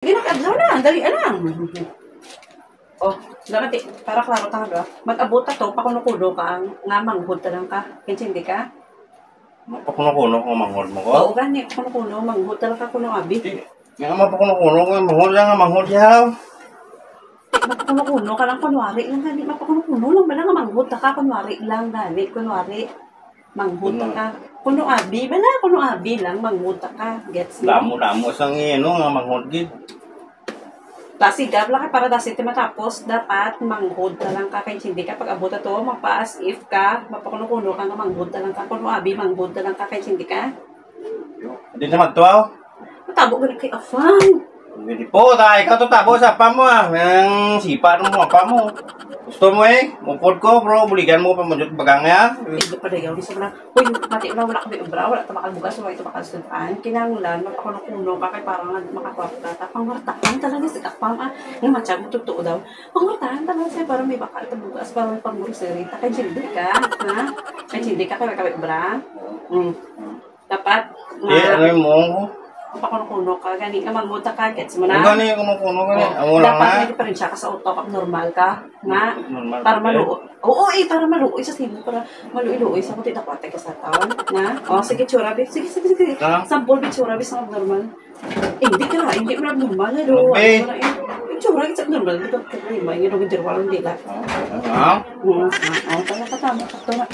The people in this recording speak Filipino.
Sige na, kadlaw na. Dali lang. Oh, dapat para klaro tayo. Mag-abot to, pakuno-kuno ka ang nga manghod lang ka. Kintindi ka? Pakuno-kuno ko manghod mo ko? Oo, gani. Pakuno-kuno, manghod lang ka kuno abi. Nga mapakuno-kuno ko, manghod lang nga manghod yaw. Mapakuno-kuno ka lang, kunwari lang gani. Mapakuno-kuno lang ba lang nga manghod ka, kunwari lang gani. Kunwari, manghod ka. Kuno abi, bala kuno abi lang, manghod ka. Gets mo? Damo-damo sang nga manghod gid. Dasigab lang ka para dasit matapos, dapat manghod na lang ka kay hindi ka pag-abot to, mapaas if ka, mapakuno-kuno ka nga manghod na lang ka, kuno abi manghod na lang ka kay hindi ka. Di na magtuaw? Matabo ka kay afang. Hindi po, ikaw to tabo sa apa mo Ang sipa mo apa mo. Gusto mo mupod ko bro, buligan mo pa mo bagang ya. Hindi pa dayaw, di sa mga, uy, mati wala kami ubra, wala tabakal bugas, wala ito bakal suntaan, kinangulan, mapakuno-kuno ka kay parang makakwarta, pangwartaan talaga sa kapang, nga matsyag mo totoo daw, pangwartaan talaga siya, parang may bakal ito bugas, parang may pangmurisiri, kay hindi ka, ha? Kay hindi ka, kay ubra, dapat, Ano mo? pakuno-kuno ka, gani ka magmuta ka, gets mo na? Gani kuno-kuno gani. Amo lang Dapat na. may diferensya ka sa utok at normal ka, nga, Normal para ka, maluoy. Oo, para maluoy sa sino, para maluoy-luoy sa kuti na ka sa taon, nga. O, sige, tsura, sige, Ha? sampol, tsura, sa normal. Hindi ka, hindi mo normal, ano, Okay. tsura, sa normal, ito, hindi mo, hindi mo, hindi mo, hindi mo, Ha? hindi mo, hindi mo, hindi mo,